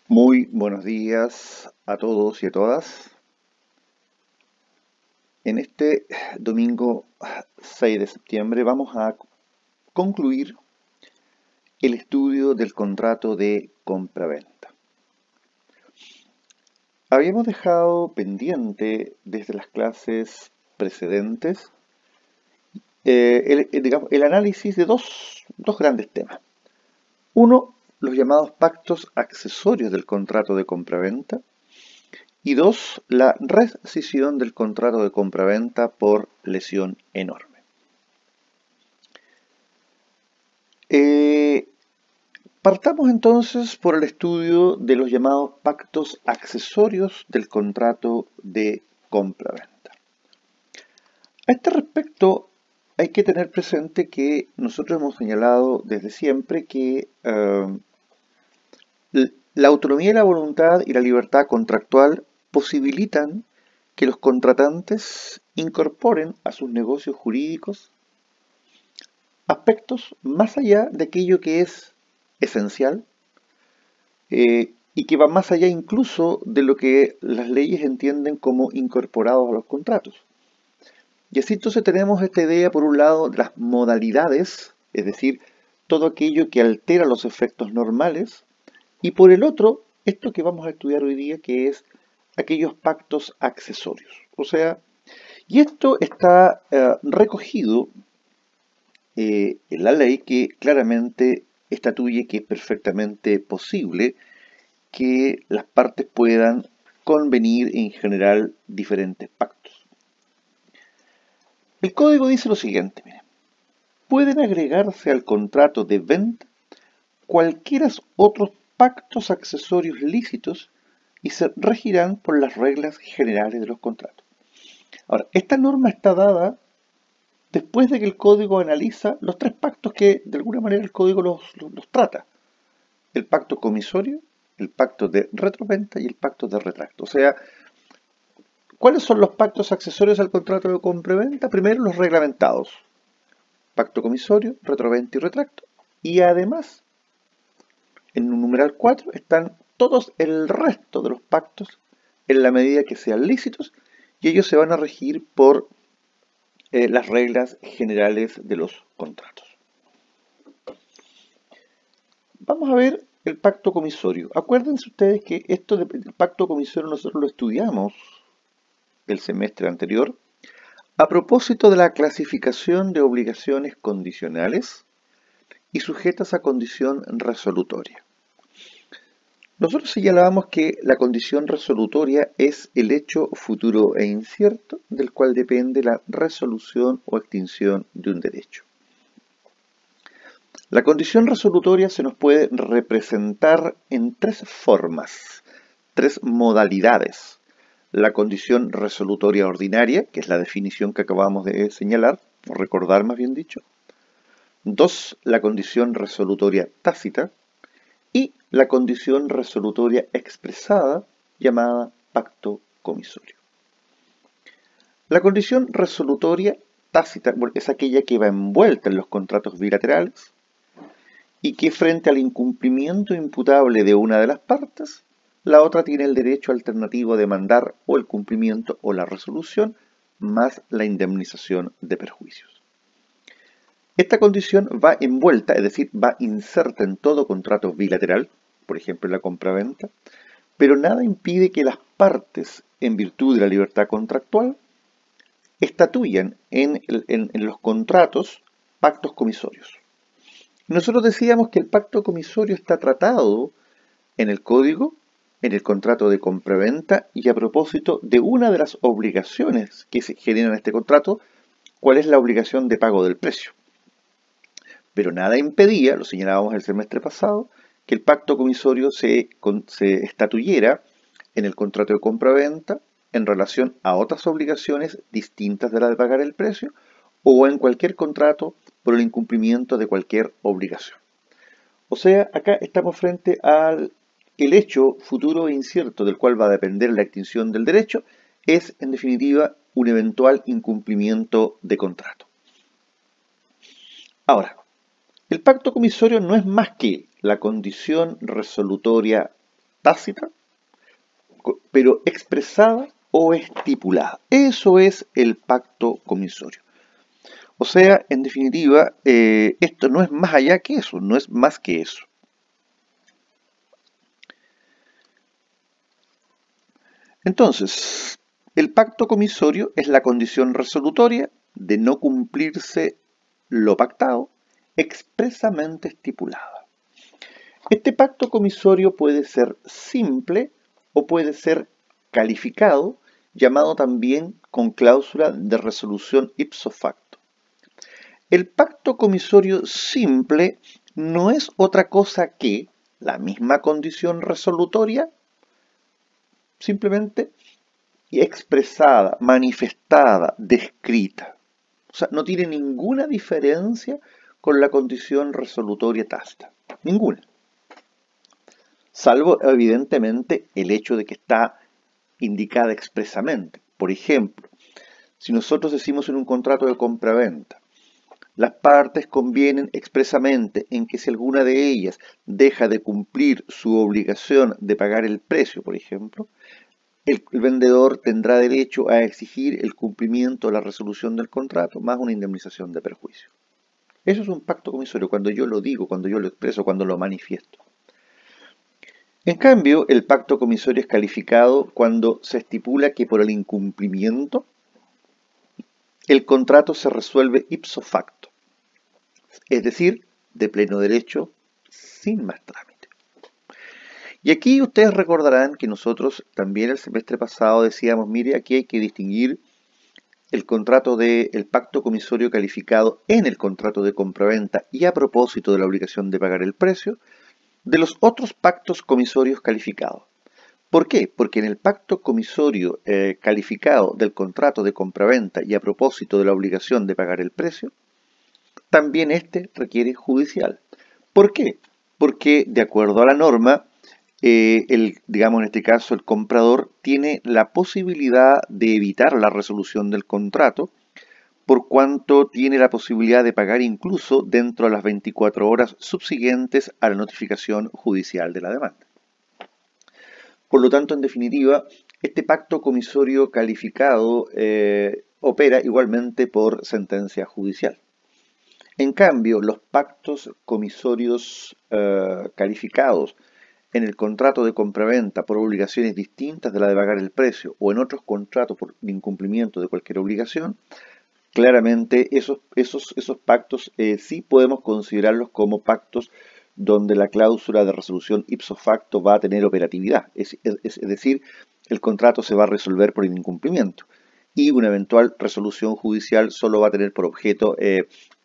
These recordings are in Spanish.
Muy buenos días a todos y a todas. En este domingo 6 de septiembre vamos a concluir el estudio del contrato de compraventa. Habíamos dejado pendiente desde las clases precedentes el análisis de dos grandes temas. Uno, los llamados pactos accesorios del contrato de compraventa. Y dos, la rescisión del contrato de compraventa por lesión enorme. Eh, Partamos entonces por el estudio de los llamados pactos accesorios del contrato de compraventa. A este respecto, hay que tener presente que nosotros hemos señalado desde siempre que la autonomía y la voluntad y la libertad contractual posibilitan que los contratantes incorporen a sus negocios jurídicos aspectos más allá de aquello que es esencial y que va más allá incluso de lo que las leyes entienden como incorporados a los contratos. Y así entonces tenemos esta idea, por un lado, de las modalidades, es decir, todo aquello que altera los efectos normales, y por el otro, esto que vamos a estudiar hoy día, que es aquellos pactos accesorios. O sea, y esto está recogido en la ley que claramente estatuye que es perfectamente posible que las partes puedan convenir en general diferentes pactos. El código dice lo siguiente, miren, pueden agregarse al contrato de venta cualquiera otros pactos accesorios lícitos y se regirán por las reglas generales de los contratos. Ahora, esta norma está dada después de que el código analiza los tres pactos que de alguna manera el código los trata. El pacto comisorio, el pacto de retroventa y el pacto de retracto. O sea, ¿cuáles son los pactos accesorios al contrato de compra-venta? Primero, los reglamentados. Pacto comisorio, retroventa y retracto. Y además, en un numeral 4 están todos el resto de los pactos en la medida que sean lícitos y ellos se van a regir por las reglas generales de los contratos. Vamos a ver el pacto comisorio. Acuérdense ustedes que esto del pacto comisorio nosotros lo estudiamos el semestre anterior a propósito de la clasificación de obligaciones condicionales y sujetas a condición resolutoria. Nosotros señalábamos que la condición resolutoria es el hecho futuro e incierto del cual depende la resolución o extinción de un derecho. La condición resolutoria se nos puede representar en tres formas, tres modalidades. La condición resolutoria ordinaria, que es la definición que acabamos de señalar, o recordar más bien dicho. Dos, la condición resolutoria tácita. Y la condición resolutoria expresada, llamada pacto comisorio. La condición resolutoria tácita es aquella que va envuelta en los contratos bilaterales y que frente al incumplimiento imputable de una de las partes, la otra tiene el derecho alternativo a demandar o el cumplimiento o la resolución más la indemnización de perjuicios. Esta condición va envuelta, es decir, va inserta en todo contrato bilateral, por ejemplo en la compraventa, pero nada impide que las partes, en virtud de la libertad contractual, estatuyan en los contratos pactos comisorios. Nosotros decíamos que el pacto comisorio está tratado en el código, en el contrato de compraventa y a propósito de una de las obligaciones que se generan en este contrato, ¿cuál es la obligación de pago del precio? Pero nada impedía, lo señalábamos el semestre pasado, que el pacto comisorio se estatuyera en el contrato de compraventa en relación a otras obligaciones distintas de la de pagar el precio o en cualquier contrato por el incumplimiento de cualquier obligación. O sea, acá estamos frente al el hecho futuro e incierto del cual va a depender la extinción del derecho, es en definitiva un eventual incumplimiento de contrato. Ahora, el pacto comisorio no es más que la condición resolutoria tácita, pero expresada o estipulada. Eso es el pacto comisorio. O sea, en definitiva, esto no es más allá que eso, no es más que eso. Entonces, el pacto comisorio es la condición resolutoria de no cumplirse lo pactado, expresamente estipulada. Este pacto comisorio puede ser simple o puede ser calificado, llamado también con cláusula de resolución ipso facto. El pacto comisorio simple no es otra cosa que la misma condición resolutoria, simplemente expresada, manifestada, descrita. O sea, no tiene ninguna diferencia con la condición resolutoria tácita. Ninguna. Salvo, evidentemente, el hecho de que está indicada expresamente. Por ejemplo, si nosotros decimos en un contrato de compraventa, las partes convienen expresamente en que si alguna de ellas deja de cumplir su obligación de pagar el precio, por ejemplo, el vendedor tendrá derecho a exigir el cumplimiento de la resolución del contrato más una indemnización de perjuicio. Eso es un pacto comisorio cuando yo lo digo, cuando yo lo expreso, cuando lo manifiesto. En cambio, el pacto comisorio es calificado cuando se estipula que por el incumplimiento el contrato se resuelve ipso facto, es decir, de pleno derecho, sin más trámite. Y aquí ustedes recordarán que nosotros también el semestre pasado decíamos, mire, aquí hay que distinguir el contrato del pacto comisorio calificado en el contrato de compraventa y a propósito de la obligación de pagar el precio, de los otros pactos comisorios calificados. ¿Por qué? Porque en el pacto comisorio calificado del contrato de compraventa y a propósito de la obligación de pagar el precio, también este requiere judicial. ¿Por qué? Porque de acuerdo a la norma, digamos en este caso el comprador tiene la posibilidad de evitar la resolución del contrato por cuanto tiene la posibilidad de pagar incluso dentro de las 24 horas subsiguientes a la notificación judicial de la demanda. Por lo tanto, en definitiva, este pacto comisorio calificado opera igualmente por sentencia judicial. En cambio, los pactos comisorios calificados en el contrato de compraventa por obligaciones distintas de la de pagar el precio o en otros contratos por incumplimiento de cualquier obligación, claramente esos pactos sí podemos considerarlos como pactos donde la cláusula de resolución ipso facto va a tener operatividad, es decir, el contrato se va a resolver por el incumplimiento y una eventual resolución judicial solo va a tener por objeto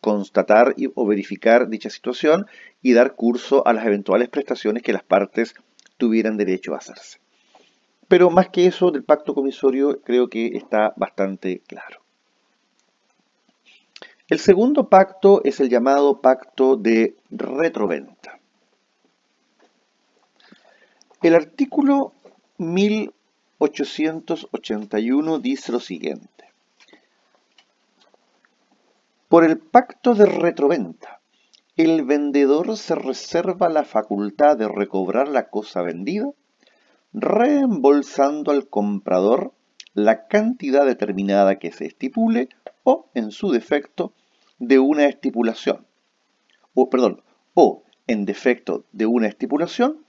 constatar o verificar dicha situación y dar curso a las eventuales prestaciones que las partes tuvieran derecho a hacerse. Pero más que eso, del pacto comisorio creo que está bastante claro. El segundo pacto es el llamado pacto de retroventa. El artículo 1881 dice lo siguiente. Por el pacto de retroventa, el vendedor se reserva la facultad de recobrar la cosa vendida, reembolsando al comprador la cantidad determinada que se estipule o, en su defecto, de una estipulación, o en defecto de una estipulación,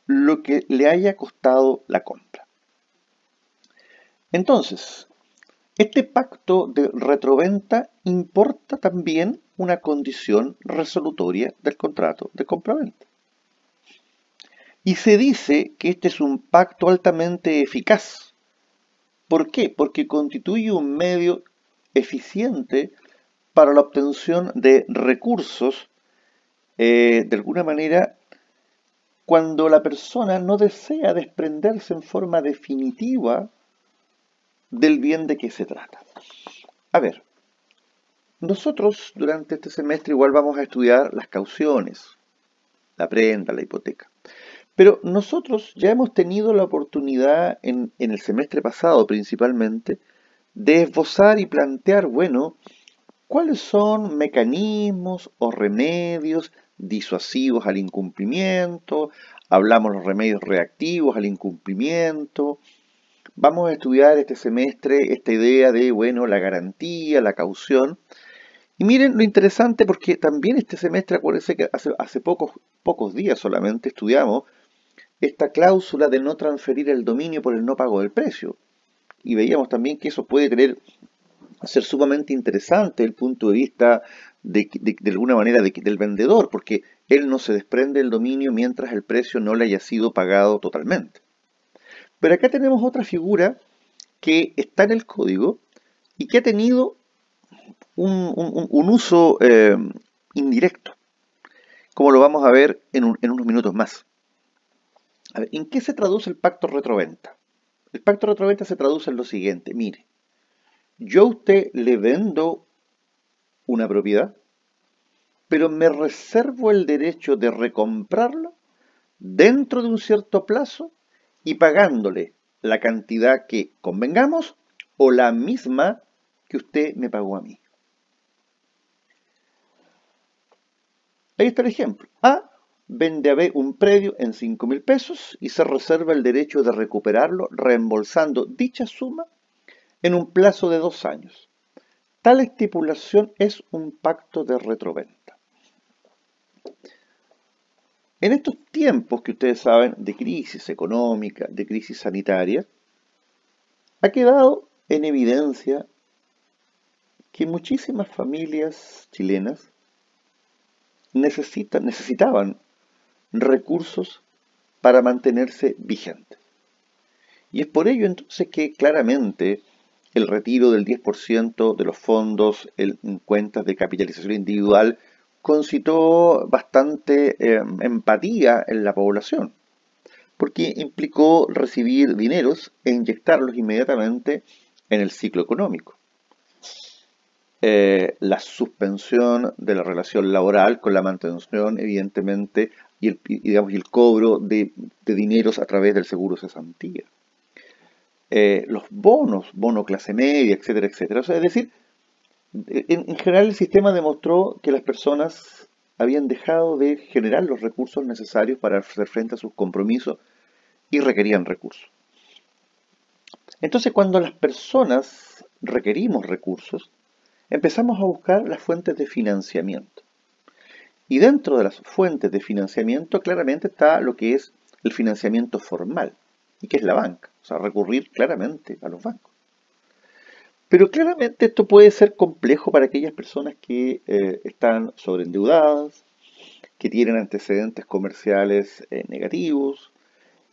lo que le haya costado la compra. Entonces, este pacto de retroventa importa también una condición resolutoria del contrato de compraventa. Y se dice que este es un pacto altamente eficaz. ¿Por qué? Porque constituye un medio eficiente para la obtención de recursos, de alguna manera, cuando la persona no desea desprenderse en forma definitiva del bien de que se trata. A ver, nosotros durante este semestre igual vamos a estudiar las cauciones, la prenda, la hipoteca. Pero nosotros ya hemos tenido la oportunidad en el semestre pasado principalmente de esbozar y plantear, bueno, ¿cuáles son mecanismos o remedios disuasivos al incumplimiento, hablamos los remedios reactivos al incumplimiento. Vamos a estudiar este semestre esta idea de, bueno, la garantía, la caución. Y miren lo interesante porque también este semestre, acuérdense que hace pocos días solamente estudiamos esta cláusula de no transferir el dominio por el no pago del precio. Y veíamos también que eso puede ser sumamente interesante desde el punto de vista de alguna manera del vendedor, porque él no se desprende del dominio mientras el precio no le haya sido pagado totalmente. Pero acá tenemos otra figura que está en el código y que ha tenido un uso indirecto, como lo vamos a ver en unos minutos más. A ver, ¿en qué se traduce el pacto retroventa? El pacto retroventa se traduce en lo siguiente, mire, yo a usted le vendo una propiedad, pero me reservo el derecho de recomprarla dentro de un cierto plazo y pagándole la cantidad que convengamos o la misma que usted me pagó a mí. Ahí está el ejemplo. A vende a B un predio en 5.000 pesos y se reserva el derecho de recuperarlo reembolsando dicha suma en un plazo de 2 años. Tal estipulación es un pacto de retroventa. En estos tiempos que ustedes saben de crisis económica, de crisis sanitaria, ha quedado en evidencia que muchísimas familias chilenas necesitaban recursos para mantenerse vigentes. Y es por ello entonces que claramente el retiro del 10% de los fondos en cuentas de capitalización individual concitó bastante empatía en la población, porque implicó recibir dineros e inyectarlos inmediatamente en el ciclo económico. La suspensión de la relación laboral con la mantención, evidentemente, y el cobro de dineros a través del seguro cesantía. Los bono clase media, etcétera, etcétera. O sea, es decir, en general el sistema demostró que las personas habían dejado de generar los recursos necesarios para hacer frente a sus compromisos y requerían recursos. Entonces, cuando las personas requerimos recursos, empezamos a buscar las fuentes de financiamiento. Y dentro de las fuentes de financiamiento claramente está lo que es el financiamiento formal, y que es la banca, o sea, recurrir claramente a los bancos. Pero claramente esto puede ser complejo para aquellas personas que están sobreendeudadas, que tienen antecedentes comerciales negativos,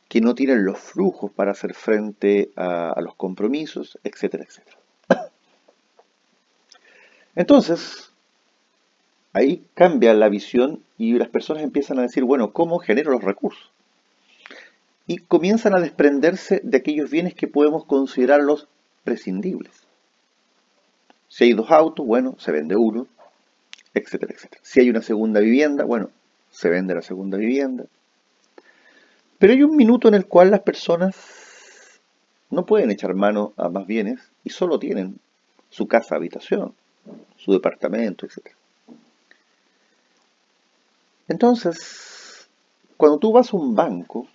que no tienen los flujos para hacer frente a los compromisos, etcétera, etcétera. Entonces, ahí cambia la visión y las personas empiezan a decir, bueno, ¿cómo genero los recursos? Y comienzan a desprenderse de aquellos bienes que podemos considerarlos prescindibles. Si hay 2 autos, bueno, se vende uno, etcétera, etcétera. Si hay una segunda vivienda, bueno, se vende la segunda vivienda. Pero hay un minuto en el cual las personas no pueden echar mano a más bienes y solo tienen su casa habitación, su departamento, etcétera. Entonces, cuando tú vas a un banco,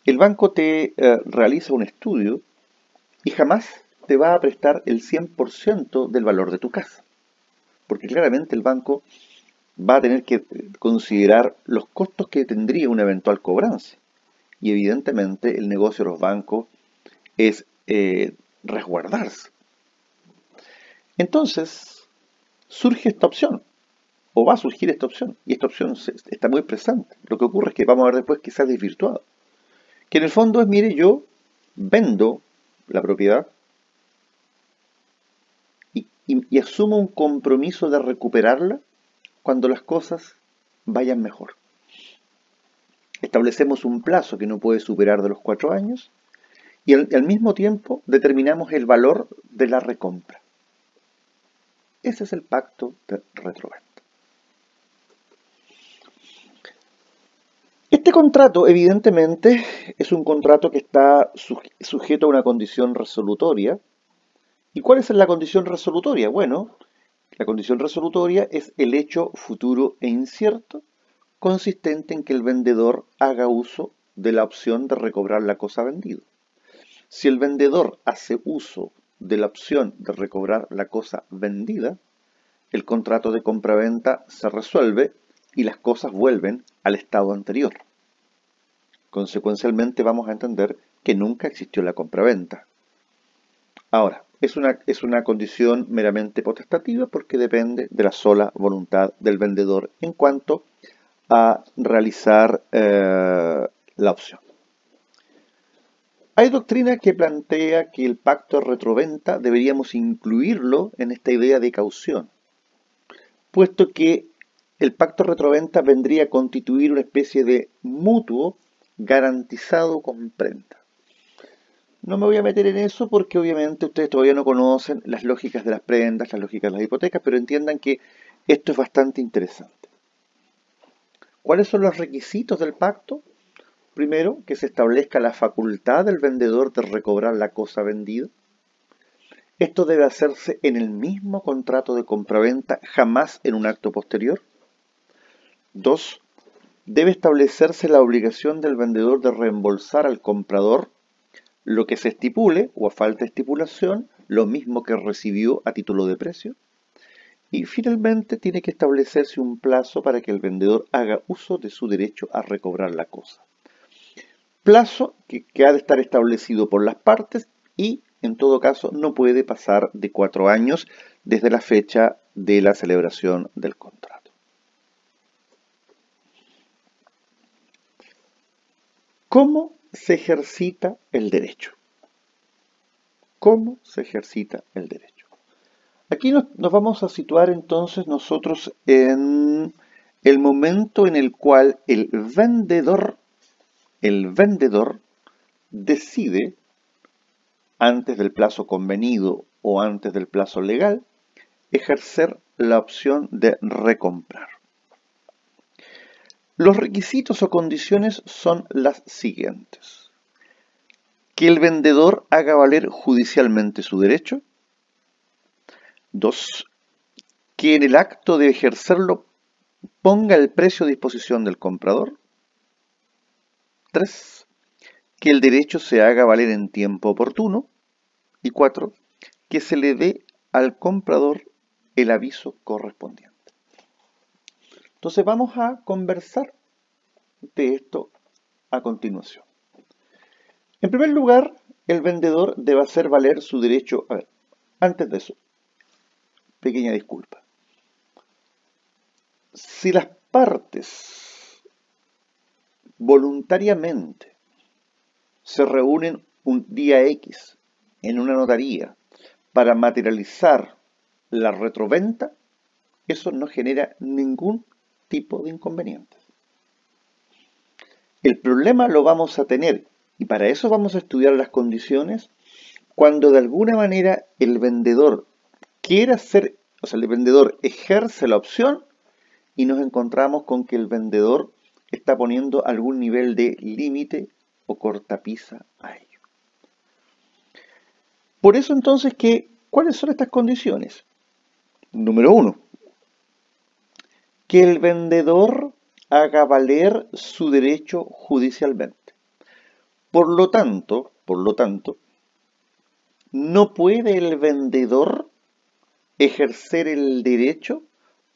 el banco te realiza un estudio y jamás te va a prestar el 100% del valor de tu casa. Porque claramente el banco va a tener que considerar los costos que tendría una eventual cobranza. Y evidentemente el negocio de los bancos es resguardarse. Entonces, surge esta opción, o va a surgir esta opción, y esta opción está muy presente. Lo que ocurre es que vamos a ver después que se ha desvirtuado. Que en el fondo es, mire, yo vendo la propiedad y asumo un compromiso de recuperarla cuando las cosas vayan mejor. Establecemos un plazo que no puede superar de los 4 años y al mismo tiempo determinamos el valor de la recompra. Ese es el pacto de retroventa. Este contrato, evidentemente, es un contrato que está sujeto a una condición resolutoria. ¿Y cuál es la condición resolutoria? Bueno, la condición resolutoria es el hecho futuro e incierto consistente en que el vendedor haga uso de la opción de recobrar la cosa vendida. Si el vendedor hace uso de la opción de recobrar la cosa vendida, el contrato de compraventa se resuelve y las cosas vuelven al estado anterior. Consecuencialmente vamos a entender que nunca existió la compraventa. Ahora, es una condición meramente potestativa porque depende de la sola voluntad del vendedor en cuanto a realizar la opción. Hay doctrina que plantea que el pacto de retroventa deberíamos incluirlo en esta idea de caución, puesto que el pacto de retroventa vendría a constituir una especie de mutuo garantizado con prenda. No me voy a meter en eso porque obviamente ustedes todavía no conocen las lógicas de las prendas, las lógicas de las hipotecas, pero entiendan que esto es bastante interesante. ¿Cuáles son los requisitos del pacto? Primero, que se establezca la facultad del vendedor de recobrar la cosa vendida. Esto debe hacerse en el mismo contrato de compraventa, jamás en un acto posterior. 2. Debe establecerse la obligación del vendedor de reembolsar al comprador lo que se estipule, o a falta de estipulación, lo mismo que recibió a título de precio. Y finalmente tiene que establecerse un plazo para que el vendedor haga uso de su derecho a recobrar la cosa. Plazo que ha de estar establecido por las partes y, en todo caso, no puede pasar de 4 años desde la fecha de la celebración del contrato. ¿Cómo se ejercita el derecho? ¿Cómo se ejercita el derecho? Aquí nos vamos a situar entonces nosotros en el momento en el cual el vendedor decide, antes del plazo convenido o antes del plazo legal, ejercer la opción de recomprar. Los requisitos o condiciones son las siguientes: que el vendedor haga valer judicialmente su derecho. 2. Que en el acto de ejercerlo ponga el precio a disposición del comprador. 3. Que el derecho se haga valer en tiempo oportuno. Y 4. Que se le dé al comprador el aviso correspondiente. Entonces vamos a conversar de esto a continuación. En primer lugar, el vendedor debe hacer valer su derecho. A ver, antes de eso, pequeña disculpa. Si las partes voluntariamente se reúnen un día X en una notaría para materializar la retroventa, eso no genera ningún tipo de inconvenientes. El problema lo vamos a tener, y para eso vamos a estudiar las condiciones, cuando de alguna manera el vendedor quiera hacer, o sea, el vendedor ejerce la opción y nos encontramos con que el vendedor está poniendo algún nivel de límite o cortapisa a ello. Por eso entonces, ¿cuáles son estas condiciones? Número 1, que el vendedor haga valer su derecho judicialmente. Por lo tanto, no puede el vendedor ejercer el derecho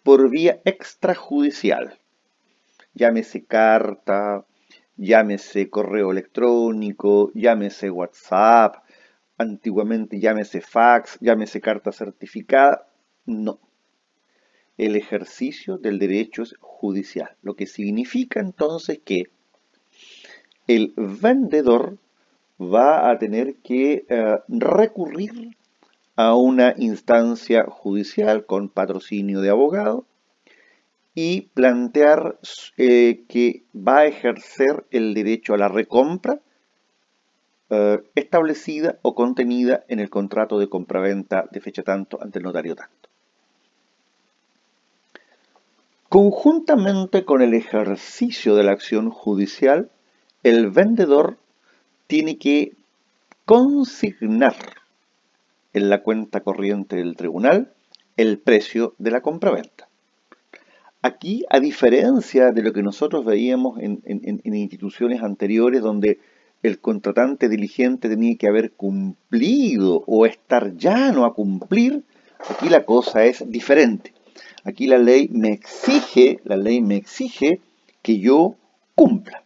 por vía extrajudicial. Llámese carta, llámese correo electrónico, llámese WhatsApp, antiguamente llámese fax, llámese carta certificada. No. El ejercicio del derecho es judicial, lo que significa entonces que el vendedor va a tener que recurrir a una instancia judicial con patrocinio de abogado y plantear que va a ejercer el derecho a la recompra establecida o contenida en el contrato de compraventa de fecha tanto ante el notario tanto. Conjuntamente con el ejercicio de la acción judicial, el vendedor tiene que consignar en la cuenta corriente del tribunal el precio de la compraventa. Aquí, a diferencia de lo que nosotros veíamos en instituciones anteriores donde el contratante diligente tenía que haber cumplido o estar llano a cumplir, aquí la cosa es diferente. Aquí la ley me exige que yo cumpla.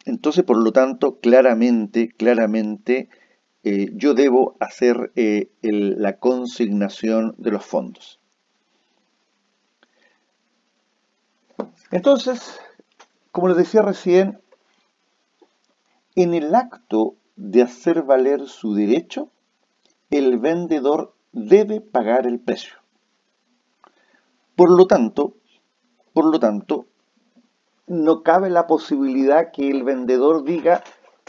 Entonces, por lo tanto, claramente, yo debo hacer la consignación de los fondos. Entonces, como les decía recién, en el acto de hacer valer su derecho, el vendedor debe pagar el precio. Por lo tanto, no cabe la posibilidad que el vendedor diga,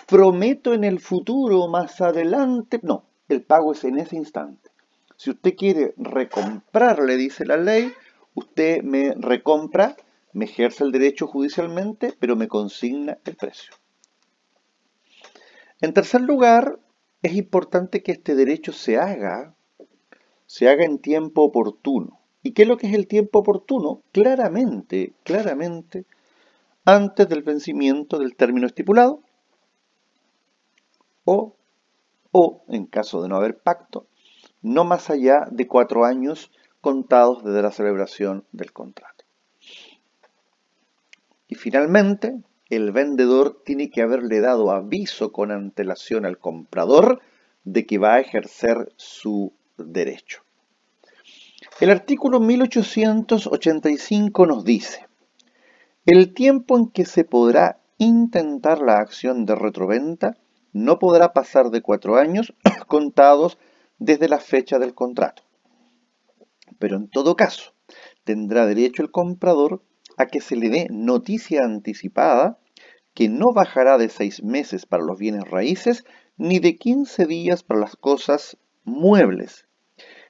prometo en el futuro, más adelante. No, el pago es en ese instante. Si usted quiere recomprar, le dice la ley, usted me recompra, me ejerce el derecho judicialmente, pero me consigna el precio. En tercer lugar, es importante que este derecho se haga en tiempo oportuno. ¿Y qué es lo que es el tiempo oportuno? Claramente, antes del vencimiento del término estipulado, o, en caso de no haber pacto, no más allá de 4 años contados desde la celebración del contrato. Y finalmente, el vendedor tiene que haberle dado aviso con antelación al comprador de que va a ejercer su derecho. El artículo 1885 nos dice: el tiempo en que se podrá intentar la acción de retroventa no podrá pasar de 4 años contados desde la fecha del contrato. Pero en todo caso, tendrá derecho el comprador a que se le dé noticia anticipada que no bajará de 6 meses para los bienes raíces ni de 15 días para las cosas muebles.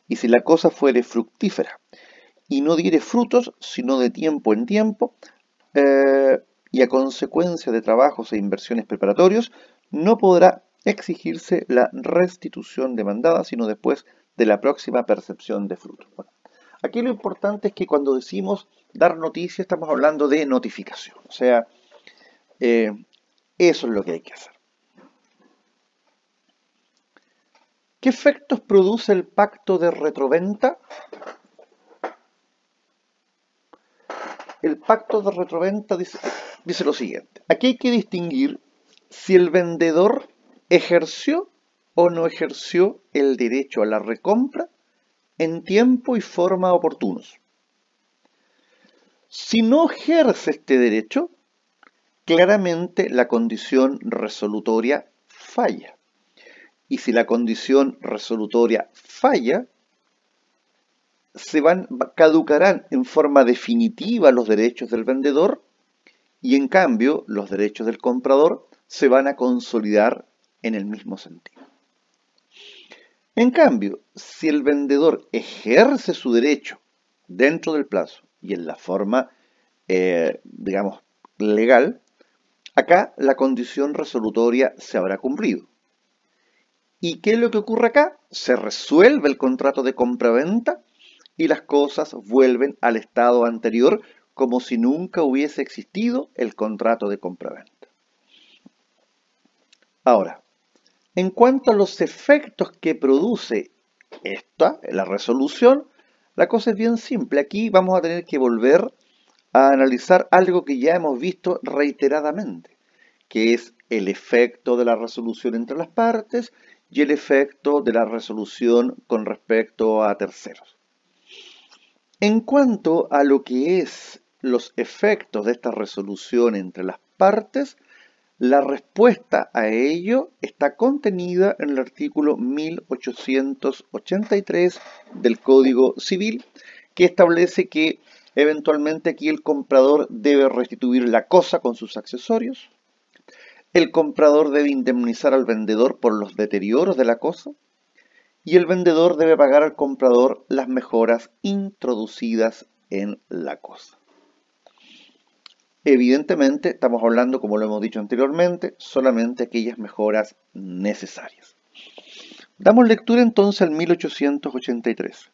Y si la cosa fuere fructífera y no diere frutos, sino de tiempo en tiempo, y a consecuencia de trabajos e inversiones preparatorios, no podrá exigirse la restitución demandada, sino después de la próxima percepción de frutos. Bueno, aquí lo importante es que cuando decimos dar noticia, estamos hablando de notificación. O sea, eso es lo que hay que hacer. ¿Qué efectos produce el pacto de retroventa? El pacto de retroventa dice lo siguiente. Aquí hay que distinguir si el vendedor ejerció o no ejerció el derecho a la recompra en tiempo y forma oportunos. Si no ejerce este derecho, claramente la condición resolutoria falla. Y si la condición resolutoria falla, caducarán en forma definitiva los derechos del vendedor y en cambio los derechos del comprador se van a consolidar en el mismo sentido. En cambio, si el vendedor ejerce su derecho dentro del plazo y en la forma, digamos, legal, acá la condición resolutoria se habrá cumplido. ¿Y qué es lo que ocurre acá? Se resuelve el contrato de compraventa y las cosas vuelven al estado anterior como si nunca hubiese existido el contrato de compraventa. Ahora, en cuanto a los efectos que produce la resolución, la cosa es bien simple. Aquí vamos a tener que volver a analizar algo que ya hemos visto reiteradamente, que es el efecto de la resolución entre las partes y el efecto de la resolución con respecto a terceros. En cuanto a lo que es los efectos de esta resolución entre las partes, la respuesta a ello está contenida en el artículo 1883 del Código Civil, que establece que eventualmente aquí el comprador debe restituir la cosa con sus accesorios, el comprador debe indemnizar al vendedor por los deterioros de la cosa, y el vendedor debe pagar al comprador las mejoras introducidas en la cosa. Evidentemente, estamos hablando, como lo hemos dicho anteriormente, solamente aquellas mejoras necesarias. Damos lectura entonces al 1883.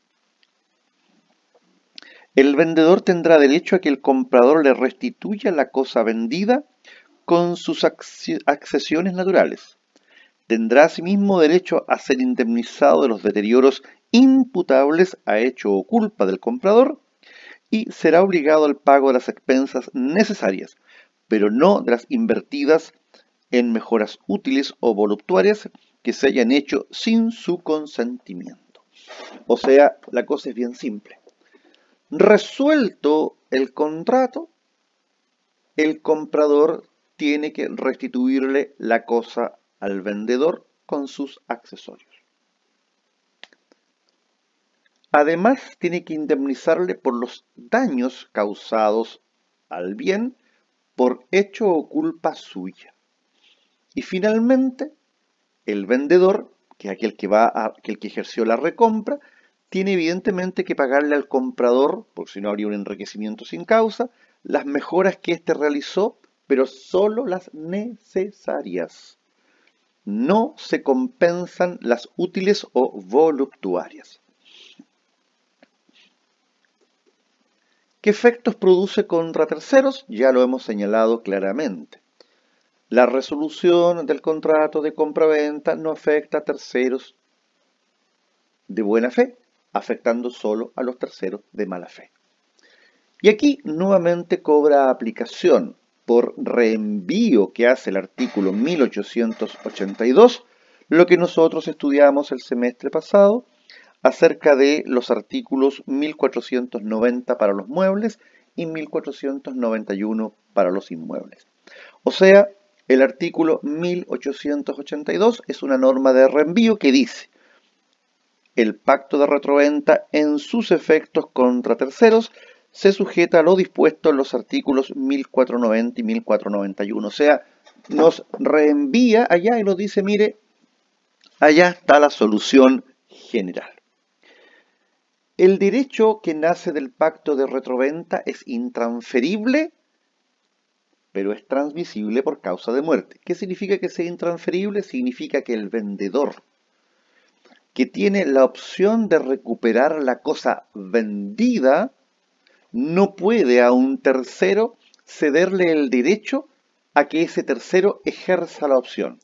El vendedor tendrá derecho a que el comprador le restituya la cosa vendida con sus accesiones naturales. Tendrá asimismo derecho a ser indemnizado de los deterioros imputables a hecho o culpa del comprador y será obligado al pago de las expensas necesarias, pero no de las invertidas en mejoras útiles o voluptuarias que se hayan hecho sin su consentimiento. O sea, la cosa es bien simple. Resuelto el contrato, el comprador tiene que restituirle la cosa al vendedor con sus accesorios. Además, tiene que indemnizarle por los daños causados al bien por hecho o culpa suya. Y finalmente, el vendedor, que es aquel que ejerció la recompra, tiene evidentemente que pagarle al comprador, porque si no habría un enriquecimiento sin causa, las mejoras que éste realizó, pero solo las necesarias. No se compensan las útiles o voluptuarias. ¿Qué efectos produce contra terceros? Ya lo hemos señalado claramente. La resolución del contrato de compra-venta no afecta a terceros de buena fe, afectando solo a los terceros de mala fe. Y aquí nuevamente cobra aplicación por reenvío que hace el artículo 1882, lo que nosotros estudiamos el semestre pasado acerca de los artículos 1490 para los muebles y 1491 para los inmuebles. O sea, el artículo 1882 es una norma de reenvío que dice: el pacto de retroventa en sus efectos contra terceros se sujeta a lo dispuesto en los artículos 1490 y 1491. O sea, nos reenvía allá y nos dice, mire, allá está la solución general. El derecho que nace del pacto de retroventa es intransferible, pero es transmisible por causa de muerte. ¿Qué significa que sea intransferible? Significa que el vendedor, que tiene la opción de recuperar la cosa vendida, no puede a un tercero cederle el derecho a que ese tercero ejerza la opción.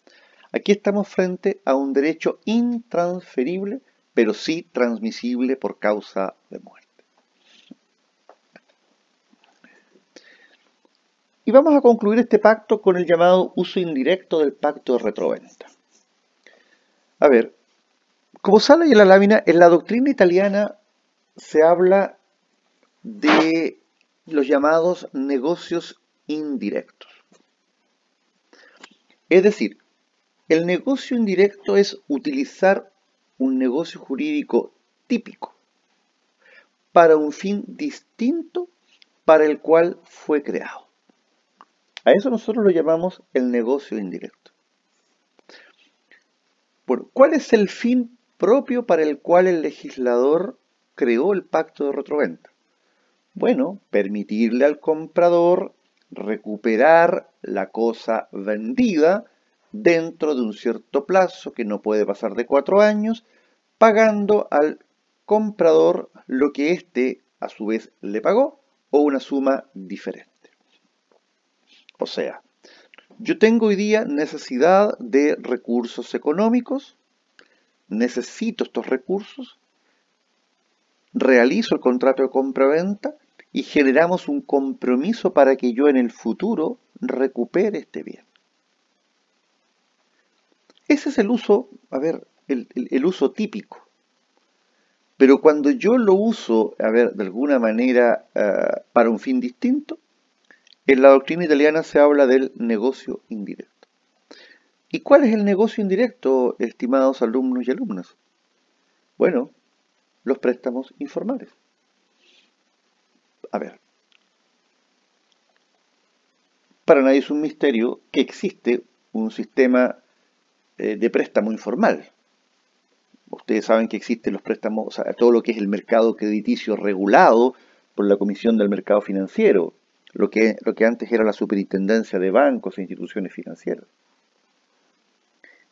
Aquí estamos frente a un derecho intransferible, pero sí transmisible por causa de muerte. Y vamos a concluir este pacto con el llamado uso indirecto del pacto de retroventa. A ver, como sale en la lámina, en la doctrina italiana se habla de los llamados negocios indirectos. Es decir, el negocio indirecto es utilizar un negocio jurídico típico para un fin distinto para el cual fue creado. A eso nosotros lo llamamos el negocio indirecto. Bueno, ¿cuál es el fin propio para el cual el legislador creó el pacto de retroventa? Bueno, permitirle al comprador recuperar la cosa vendida dentro de un cierto plazo que no puede pasar de 4 años, pagando al comprador lo que éste a su vez le pagó o una suma diferente. O sea, yo tengo hoy día necesidad de recursos económicos, necesito estos recursos, realizo el contrato de compra-venta y generamos un compromiso para que yo en el futuro recupere este bien. Ese es el uso, el uso típico. Pero cuando yo lo uso, de alguna manera para un fin distinto, en la doctrina italiana se habla del negocio indirecto. ¿Y cuál es el negocio indirecto, estimados alumnos y alumnas? Bueno, los préstamos informales. Para nadie es un misterio que existe un sistema de préstamo informal. Ustedes saben que existen los préstamos, o sea, todo lo que es el mercado crediticio regulado por la Comisión del Mercado Financiero, lo que antes era la Superintendencia de Bancos e Instituciones Financieras.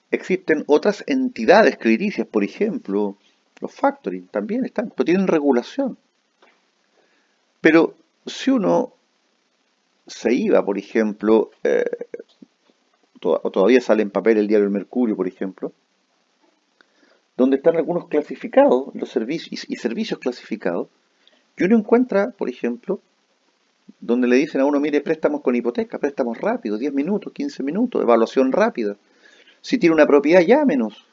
Existen otras entidades crediticias, por ejemplo, los factoring también están, pero tienen regulación. Pero si uno se iba, por ejemplo, todavía sale en papel el diario El Mercurio, por ejemplo, donde están algunos clasificados, los servicios y servicios clasificados, y uno encuentra, por ejemplo, donde le dicen a uno, mire, préstamos con hipoteca, préstamos rápidos, 10 minutos, 15 minutos, evaluación rápida. Si tiene una propiedad, llámenos.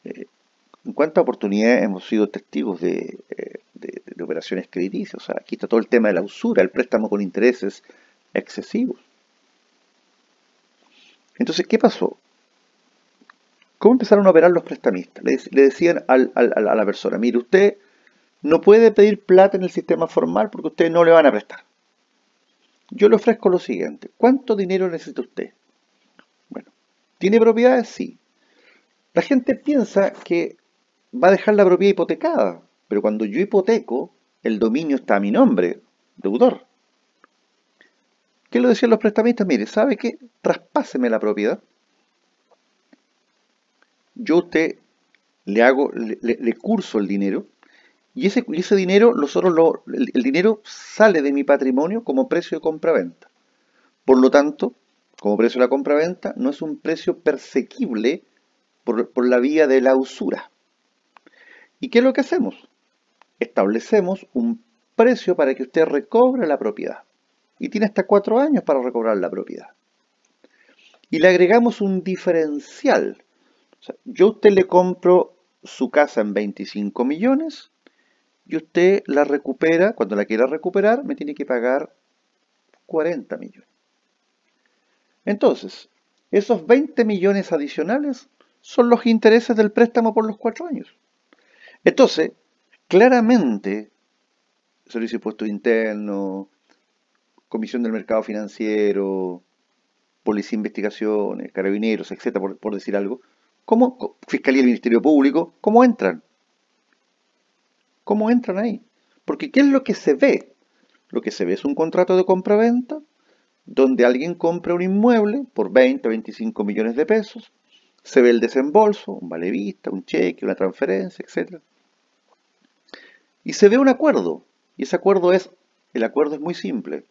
En cuántas oportunidades hemos sido testigos de operaciones crediticias. O sea, aquí está todo el tema de la usura, el préstamo con intereses excesivos. Entonces, ¿qué pasó? ¿Cómo empezaron a operar los prestamistas? Le decían a la persona, mire, usted no puede pedir plata en el sistema formal porque ustedes no le van a prestar. Yo le ofrezco lo siguiente, ¿cuánto dinero necesita usted? Bueno, ¿tiene propiedades? Sí. La gente piensa que va a dejar la propiedad hipotecada, pero cuando yo hipoteco, el dominio está a mi nombre, deudor. ¿Qué le decían los prestamistas? Mire, ¿sabe qué? Traspáseme la propiedad. Yo a usted le curso el dinero y ese dinero, el dinero sale de mi patrimonio como precio de compra-venta. Por lo tanto, como precio de la compra-venta, no es un precio perseguible por la vía de la usura. ¿Y qué es lo que hacemos? Establecemos un precio para que usted recobre la propiedad. Y tiene hasta 4 años para recobrar la propiedad. Y le agregamos un diferencial. O sea, yo a usted le compro su casa en 25 millones y usted la recupera, cuando la quiera recuperar, me tiene que pagar 40 millones. Entonces, esos 20 millones adicionales son los intereses del préstamo por los 4 años. Entonces, claramente, Servicio de Impuesto Interno, Comisión del Mercado Financiero, Policía de Investigaciones, Carabineros, etcétera, por decir algo, ¿cómo, Fiscalía del Ministerio Público, cómo entran? ¿Cómo entran ahí? Porque ¿qué es lo que se ve? Lo que se ve es un contrato de compra-venta donde alguien compra un inmueble por 20 o 25 millones de pesos, se ve el desembolso, un vale vista, un cheque, una transferencia, etc. Y se ve un acuerdo, y el acuerdo es muy simple.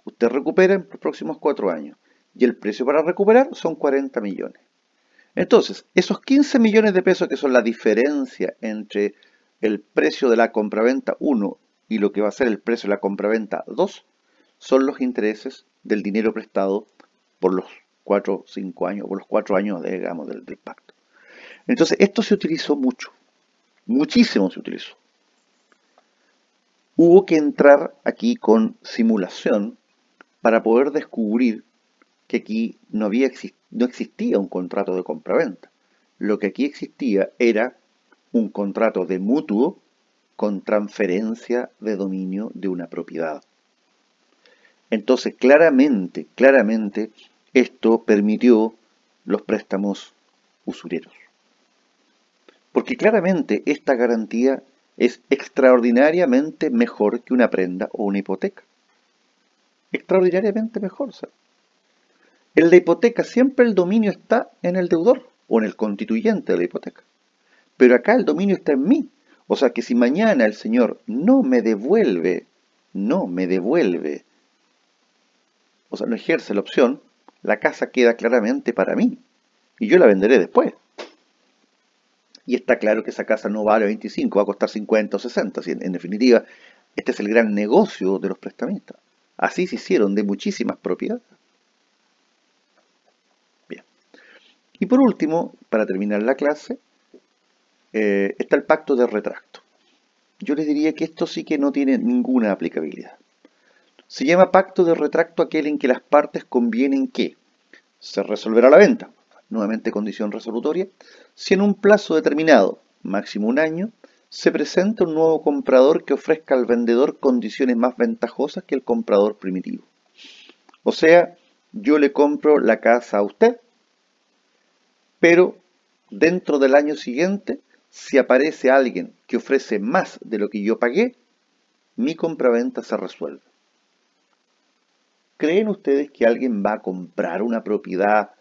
Usted recupera en los próximos 4 años, y el precio para recuperar son 40 millones. Entonces, esos 15 millones de pesos que son la diferencia entre el precio de la compraventa 1 y lo que va a ser el precio de la compraventa 2, son los intereses del dinero prestado por los 4 o 5 años, por los 4 años, digamos, del pacto. Entonces, esto se utilizó mucho, muchísimo se utilizó. Hubo que entrar aquí con simulación para poder descubrir que aquí no existía un contrato de compraventa. Lo que aquí existía era un contrato de mutuo con transferencia de dominio de una propiedad. Entonces, claramente, esto permitió los préstamos usureros. Porque claramente esta garantía es extraordinariamente mejor que una prenda o una hipoteca. Extraordinariamente mejor, ¿sabes? En la hipoteca siempre el dominio está en el deudor o en el constituyente de la hipoteca. Pero acá el dominio está en mí. O sea que si mañana el señor no me devuelve, o sea, no ejerce la opción, la casa queda claramente para mí. Y yo la venderé después. Y está claro que esa casa no vale 25, va a costar 50 o 60. En definitiva, este es el gran negocio de los prestamistas. Así se hicieron de muchísimas propiedades. Bien. Y por último, para terminar la clase, está el pacto de retracto. Yo les diría que esto sí que no tiene ninguna aplicabilidad. Se llama pacto de retracto aquel en que las partes convienen que se resolverá la venta, nuevamente condición resolutoria, si en un plazo determinado, máximo 1 año, se presenta un nuevo comprador que ofrezca al vendedor condiciones más ventajosas que el comprador primitivo. O sea, yo le compro la casa a usted, pero dentro del año siguiente, si aparece alguien que ofrece más de lo que yo pagué, mi compraventa se resuelve. ¿Creen ustedes que alguien va a comprar una propiedad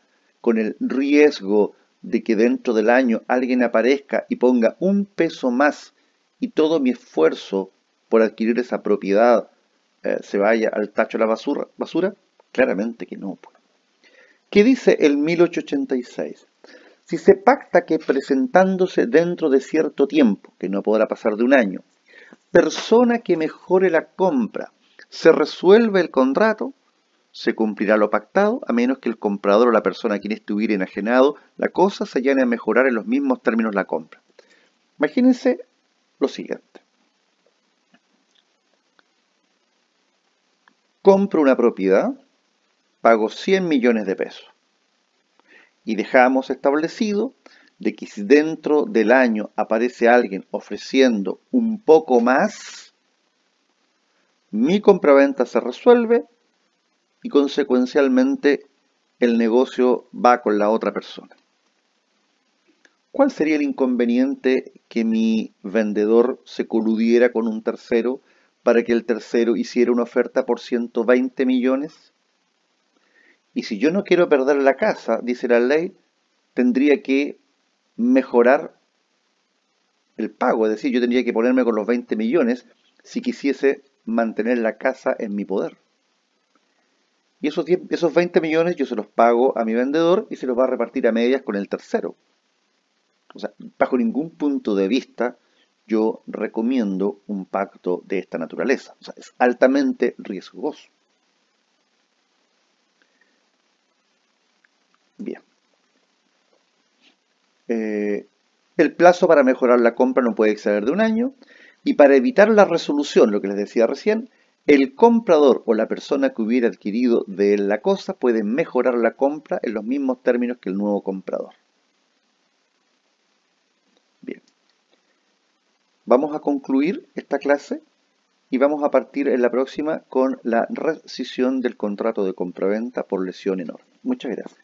con el riesgo de que dentro del año alguien aparezca y ponga 1 peso más y todo mi esfuerzo por adquirir esa propiedad se vaya al tacho de la basura? Claramente que no. ¿Qué dice el 1886? Si se pacta que presentándose dentro de cierto tiempo, que no podrá pasar de un año, persona que mejore la compra, se resuelve el contrato, se cumplirá lo pactado, a menos que el comprador o la persona a quien estuviera enajenado la cosa se llame a mejorar en los mismos términos la compra. Imagínense lo siguiente. Compro una propiedad, pago 100 millones de pesos y dejamos establecido de que si dentro del año aparece alguien ofreciendo un poco más, mi compraventa se resuelve y consecuencialmente el negocio va con la otra persona. ¿Cuál sería el inconveniente que mi vendedor se coludiera con un tercero para que el tercero hiciera una oferta por 120 millones? Y si yo no quiero perder la casa, dice la ley, tendría que mejorar el pago, es decir, yo tendría que ponerme con los 20 millones si quisiese mantener la casa en mi poder. Y esos 20 millones yo se los pago a mi vendedor y se los va a repartir a medias con el tercero. O sea, bajo ningún punto de vista yo recomiendo un pacto de esta naturaleza. O sea, es altamente riesgoso. Bien. El plazo para mejorar la compra no puede exceder de un año. Y para evitar la resolución, lo que les decía recién, el comprador o la persona que hubiera adquirido de él la cosa puede mejorar la compra en los mismos términos que el nuevo comprador. Bien. Vamos a concluir esta clase y vamos a partir en la próxima con la rescisión del contrato de compraventa por lesión enorme. Muchas gracias.